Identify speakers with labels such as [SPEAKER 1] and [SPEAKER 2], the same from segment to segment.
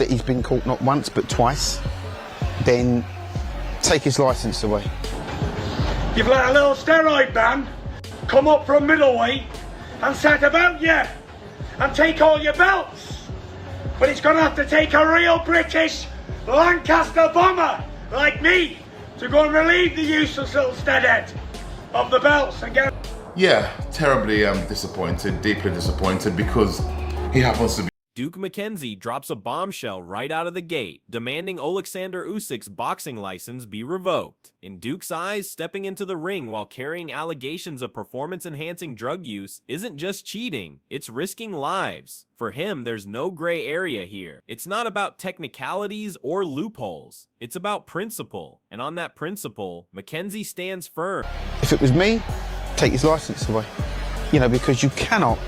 [SPEAKER 1] that he's been caught not once but twice, then take his licence away.
[SPEAKER 2] You've let a little steroid man come up from middleweight and set about you and take all your belts. But it's going to have to take a real British Lancaster bomber like me to go and relieve the useless little steadhead of the belts and get...
[SPEAKER 3] Yeah, terribly disappointed, deeply disappointed, because he happens to be...
[SPEAKER 4] Duke McKenzie drops a bombshell right out of the gate, demanding Oleksandr Usyk's boxing license be revoked. In Duke's eyes, stepping into the ring while carrying allegations of performance-enhancing drug use isn't just cheating, it's risking lives. For him, there's no gray area here. It's not about technicalities or loopholes. It's about principle. And on that principle, McKenzie stands firm.
[SPEAKER 1] If it was me, take his licence away. You know, because you cannot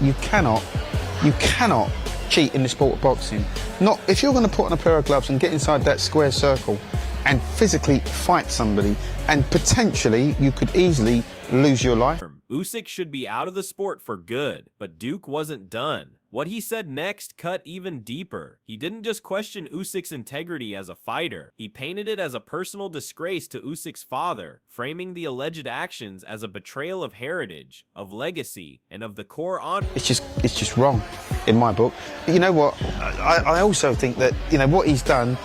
[SPEAKER 1] cheat in the sport of boxing. Not if you're going to put on a pair of gloves and get inside that square circle and physically fight somebody, and potentially you could easily lose your life.
[SPEAKER 4] Usyk should be out of the sport for good, but Duke wasn't done. What he said next cut even deeper. He didn't just question Usyk's integrity as a fighter. He painted it as a personal disgrace to Usyk's father, framing the alleged actions as a betrayal of heritage, of legacy, and of the core honor.
[SPEAKER 1] It's just wrong, in my book. But you know what? I also think that, you know, what he's done,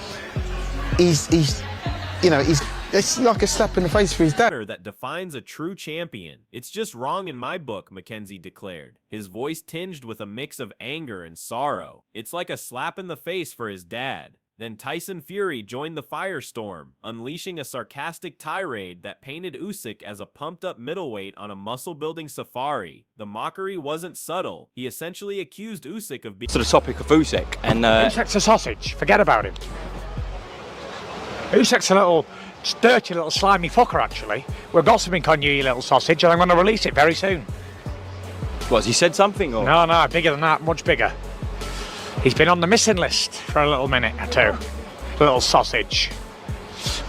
[SPEAKER 1] it's like a slap in the face for his dad.
[SPEAKER 4] That defines a true champion. It's just wrong in my book, McKenzie declared, his voice tinged with a mix of anger and sorrow. It's like a slap in the face for his dad. Then Tyson Fury joined the firestorm, unleashing a sarcastic tirade that painted Usyk as a pumped-up middleweight on a muscle-building safari. The mockery wasn't subtle. He essentially accused Usyk of being...
[SPEAKER 5] To the topic of Usyk, and...
[SPEAKER 6] Usyk's a sausage. Forget about him. Usyk's a little... dirty little slimy fucker, actually. We're gossiping on you, you little sausage, and I'm going to release it very soon.
[SPEAKER 5] What, has he said something, or...?
[SPEAKER 6] No, bigger than that, much bigger. He's been on the missing list for a little minute or two. Little sausage.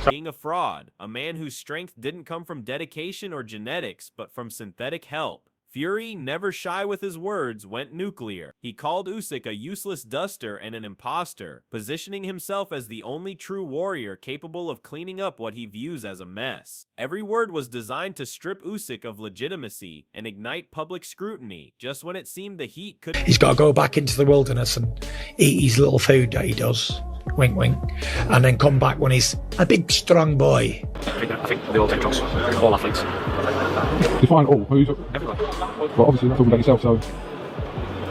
[SPEAKER 4] Being a fraud, a man whose strength didn't come from dedication or genetics, but from synthetic help. Fury, never shy with his words, went nuclear. He called Usyk a useless duster and an imposter, positioning himself as the only true warrior capable of cleaning up what he views as a mess. Every word was designed to strip Usyk of legitimacy and ignite public scrutiny, just when it seemed the heat could...
[SPEAKER 7] He's got to go back into the wilderness and eat his little food that he does, wink wink, and then come back when he's a big strong boy.
[SPEAKER 6] I think they all take drugs, all athletes.
[SPEAKER 8] Define all. Who's everyone? Well, obviously, you're not talking about yourself, so.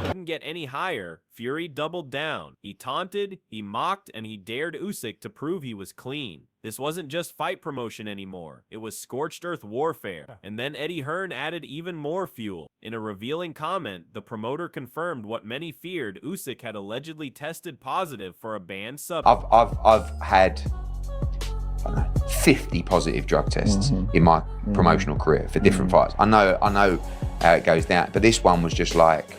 [SPEAKER 4] Didn't get any higher. Fury doubled down. He taunted, he mocked, and he dared Usyk to prove he was clean. This wasn't just fight promotion anymore. It was scorched earth warfare. And then Eddie Hearn added even more fuel. In a revealing comment, the promoter confirmed what many feared: Usyk had allegedly tested positive for a banned substance.
[SPEAKER 9] I've had, I don't know, 50 positive drug tests in my promotional career for different fights. I know how it goes down, but this one was just like,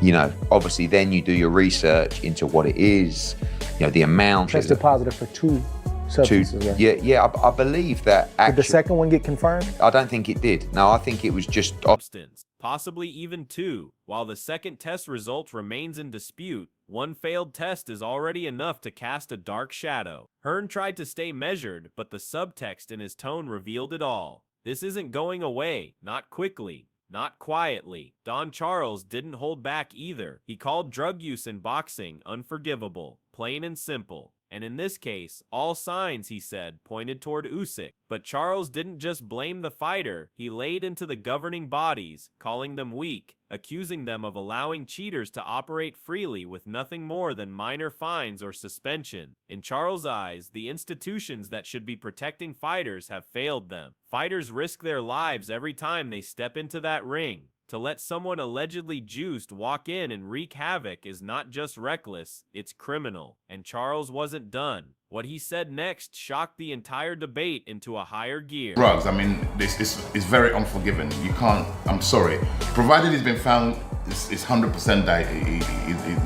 [SPEAKER 9] you know, obviously then you do your research into what it is, you know, the amount.
[SPEAKER 10] Tested positive for two substances, right?
[SPEAKER 9] Yeah, I believe that actually...
[SPEAKER 10] Did the second one get confirmed?
[SPEAKER 9] I don't think it did. No, I think it was just...
[SPEAKER 4] substance, possibly even two. While the second test result remains in dispute, one failed test is already enough to cast a dark shadow. Hearn tried to stay measured, but the subtext in his tone revealed it all. This isn't going away, not quickly, not quietly. Don Charles didn't hold back either. He called drug use in boxing unforgivable, plain and simple. And in this case, all signs, he said, pointed toward Usyk. But Charles didn't just blame the fighter, he laid into the governing bodies, calling them weak, accusing them of allowing cheaters to operate freely with nothing more than minor fines or suspension. In Charles' eyes, the institutions that should be protecting fighters have failed them. Fighters risk their lives every time they step into that ring. To let someone allegedly juiced walk in and wreak havoc is not just reckless, it's criminal. And Charles wasn't done. What he said next shocked the entire debate into a higher gear.
[SPEAKER 3] Drugs, I mean, this is very unforgiving. You can't, I'm sorry. Provided he's been found, it's 100%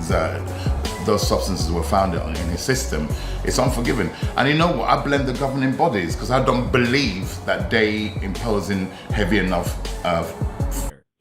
[SPEAKER 3] that those substances were found in his system, it's unforgiving. And you know what, I blame the governing bodies because I don't believe that they imposing heavy enough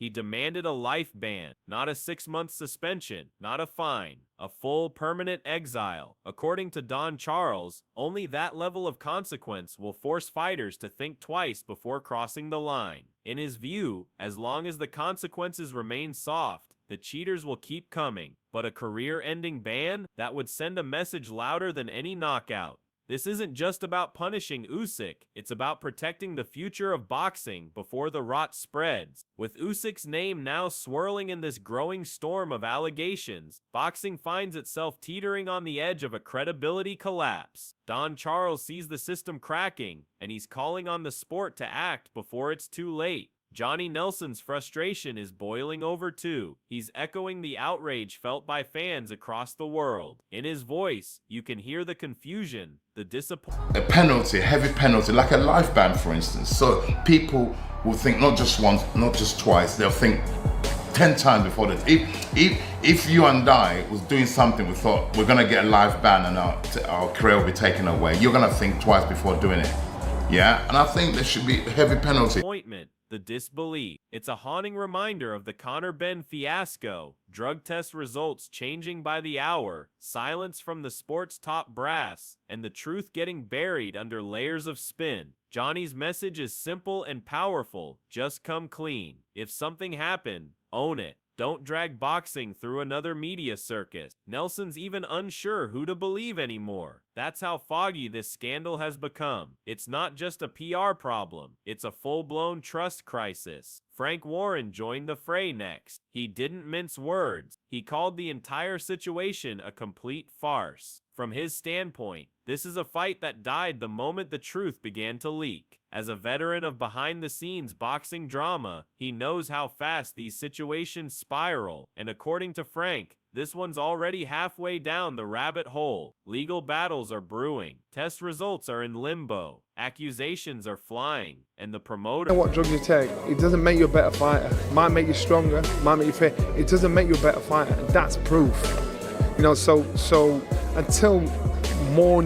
[SPEAKER 4] He demanded a life ban, not a 6-month suspension, not a fine, a full permanent exile. According to Don Charles, only that level of consequence will force fighters to think twice before crossing the line. In his view, as long as the consequences remain soft, the cheaters will keep coming. But a career-ending ban? That would send a message louder than any knockout. This isn't just about punishing Usyk, it's about protecting the future of boxing before the rot spreads. With Usyk's name now swirling in this growing storm of allegations, boxing finds itself teetering on the edge of a credibility collapse. Don Charles sees the system cracking, and he's calling on the sport to act before it's too late. Johnny Nelson's frustration is boiling over too. He's echoing the outrage felt by fans across the world. In his voice, you can hear the confusion, the disappointment.
[SPEAKER 3] A penalty, a heavy penalty, like a life ban, for instance. So people will think not just once, not just twice, they'll think 10 times before that. If you and I was doing something, we thought we're gonna get a life ban and our career will be taken away, you're gonna think twice before doing it. Yeah, and I think there should be a heavy penalty.
[SPEAKER 4] The disbelief. It's a haunting reminder of the Conor Benn fiasco, drug test results changing by the hour, silence from the sport's top brass, and the truth getting buried under layers of spin. Johnny's message is simple and powerful: just come clean. If something happened, own it. Don't drag boxing through another media circus. Nelson's even unsure who to believe anymore. That's how foggy this scandal has become. It's not just a PR problem, it's a full-blown trust crisis. Frank Warren joined the fray next. He didn't mince words. He called the entire situation a complete farce. From his standpoint, this is a fight that died the moment the truth began to leak. As a veteran of behind-the-scenes boxing drama, he knows how fast these situations spiral, and according to Frank, this one's already halfway down the rabbit hole. Legal battles are brewing, test results are in limbo, accusations are flying, and the promoter...
[SPEAKER 11] What drug you take, it doesn't make you a better fighter. It might make you stronger, might make you fit. It doesn't make you a better fighter, and that's proof. You know, so until more...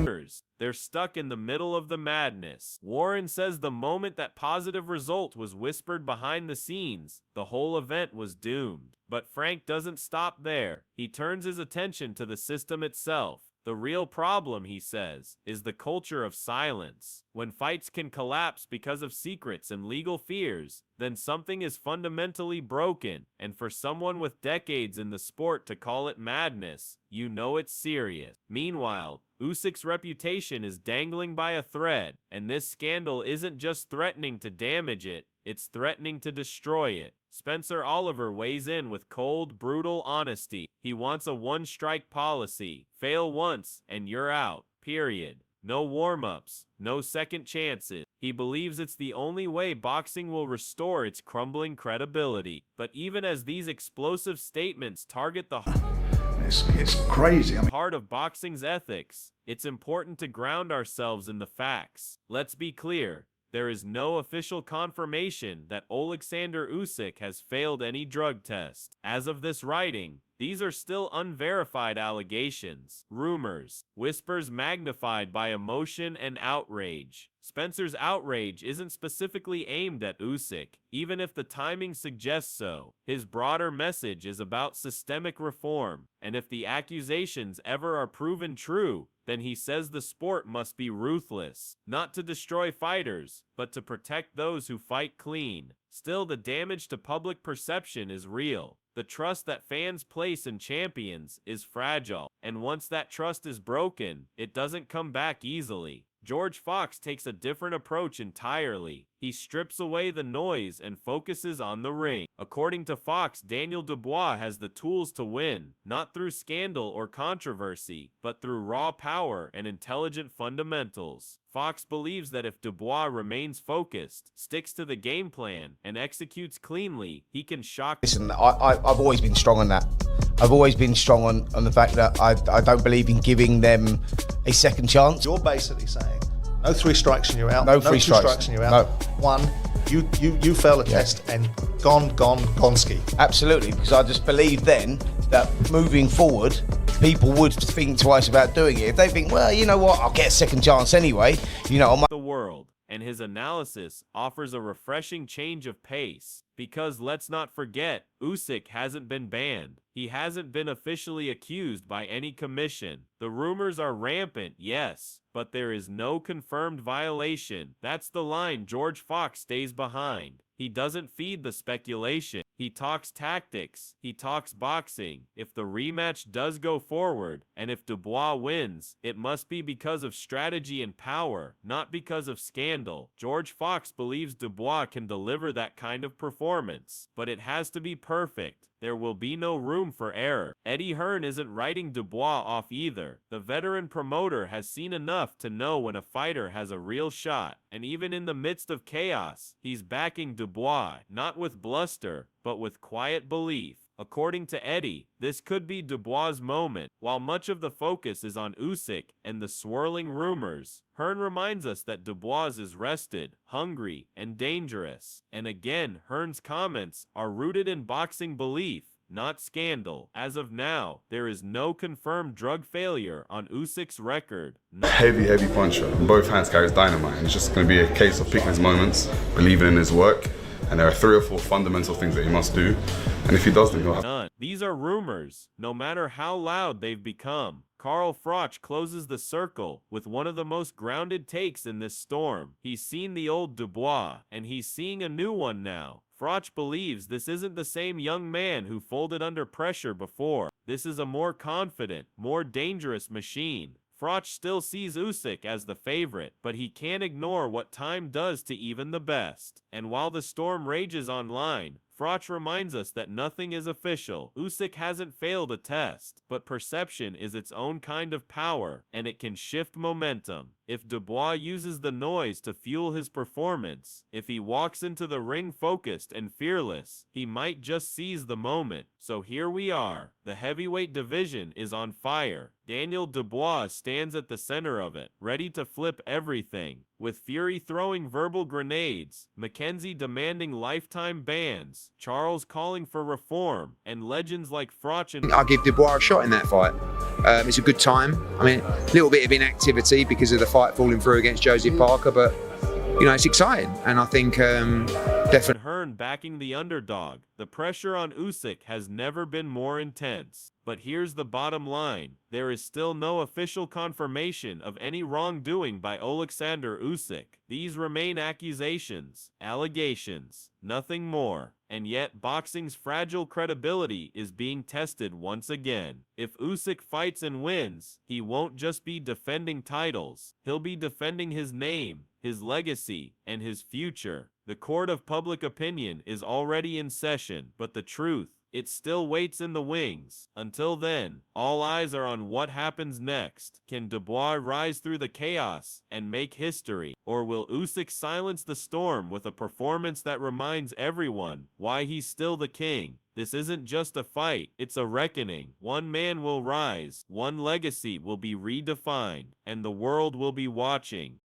[SPEAKER 4] They're stuck in the middle of the madness. Warren says the moment that positive result was whispered behind the scenes, the whole event was doomed. But Frank doesn't stop there. He turns his attention to the system itself. The real problem, he says, is the culture of silence. When fights can collapse because of secrets and legal fears, then something is fundamentally broken. And for someone with decades in the sport to call it madness, you know it's serious. Meanwhile, Usyk's reputation is dangling by a thread, and this scandal isn't just threatening to damage it, it's threatening to destroy it. Spencer Oliver weighs in with cold, brutal honesty. He wants a one-strike policy. Fail once, and you're out. Period. No warm-ups. No second chances. He believes it's the only way boxing will restore its crumbling credibility. But even as these explosive statements target the
[SPEAKER 12] It's crazy.
[SPEAKER 4] heart of boxing's ethics, it's important to ground ourselves in the facts. Let's be clear. There is no official confirmation that Oleksandr Usyk has failed any drug test. As of this writing, these are still unverified allegations, rumors, whispers magnified by emotion and outrage. Spencer's outrage isn't specifically aimed at Usyk, even if the timing suggests so. His broader message is about systemic reform, and if the accusations ever are proven true, then he says the sport must be ruthless, not to destroy fighters, but to protect those who fight clean. Still, the damage to public perception is real. The trust that fans place in champions is fragile, and once that trust is broken, it doesn't come back easily. George Fox takes a different approach entirely. He strips away the noise and focuses on the ring. According to Fox, Daniel Dubois has the tools to win, not through scandal or controversy, but through raw power and intelligent fundamentals. Fox believes that if Dubois remains focused, sticks to the game plan, and executes cleanly, he can shock...
[SPEAKER 13] Listen, I've always been strong on that. I've always been strong on the fact that I don't believe in giving them a second chance.
[SPEAKER 12] You're basically saying no 3 strikes and you're out.
[SPEAKER 13] No 3 strikes.
[SPEAKER 12] 2 strikes and you're out.
[SPEAKER 13] No.
[SPEAKER 12] 1, you fail a test and gone ski.
[SPEAKER 13] Absolutely, because I just believe then that moving forward, people would think twice about doing it. If they think, well, you know what, I'll get a second chance anyway. You know,
[SPEAKER 4] the world. And his analysis offers a refreshing change of pace. Because let's not forget, Usyk hasn't been banned. He hasn't been officially accused by any commission. The rumors are rampant, yes, but there is no confirmed violation. That's the line George Fox stays behind. He doesn't feed the speculation. He talks tactics. He talks boxing. If the rematch does go forward, and if Dubois wins, it must be because of strategy and power, not because of scandal. George Fox believes Dubois can deliver that kind of performance, but it has to be perfect. There will be no room for error. Eddie Hearn isn't writing Dubois off either. The veteran promoter has seen enough to know when a fighter has a real shot. And even in the midst of chaos, he's backing Dubois, not with bluster, but with quiet belief. According to Eddie, this could be Dubois' moment. While much of the focus is on Usyk and the swirling rumors, Hearn reminds us that Dubois is rested, hungry, and dangerous. And again, Hearn's comments are rooted in boxing belief, not scandal. As of now, there is no confirmed drug failure on Usyk's record.
[SPEAKER 14] Heavy puncher. Both hands carries dynamite. And it's just going to be a case of picking his moments, believing in his work. And there are 3 or 4 fundamental things that he must do. And if he does them, he'll have...
[SPEAKER 4] None. These are rumors, no matter how loud they've become. Carl Froch closes the circle with one of the most grounded takes in this storm. He's seen the old Dubois, and he's seeing a new one now. Froch believes this isn't the same young man who folded under pressure before. This is a more confident, more dangerous machine. Froch still sees Usyk as the favorite, but he can't ignore what time does to even the best. And while the storm rages online, Froch reminds us that nothing is official. Usyk hasn't failed a test, but perception is its own kind of power, and it can shift momentum. If Dubois uses the noise to fuel his performance, if he walks into the ring focused and fearless, he might just seize the moment. So here we are. The heavyweight division is on fire. Daniel Dubois stands at the center of it, ready to flip everything. With Fury throwing verbal grenades, McKenzie demanding lifetime bans, Charles calling for reform, and legends like Froch and...
[SPEAKER 9] I'll give Dubois a shot in that fight. It's a good time. I mean, a little bit of inactivity because of the fight falling through against Joseph Parker, but, you know, it's exciting. And I think definitely...
[SPEAKER 4] Hearn backing the underdog. The pressure on Usyk has never been more intense. But here's the bottom line. There is still no official confirmation of any wrongdoing by Oleksandr Usyk. These remain accusations, allegations, nothing more. And yet boxing's fragile credibility is being tested once again. If Usyk fights and wins, he won't just be defending titles. He'll be defending his name, his legacy, and his future. The court of public opinion is already in session, but the truth, it still waits in the wings. Until then, all eyes are on what happens next. Can Dubois rise through the chaos and make history? Or will Usyk silence the storm with a performance that reminds everyone why he's still the king? This isn't just a fight, it's a reckoning. One man will rise, one legacy will be redefined, and the world will be watching.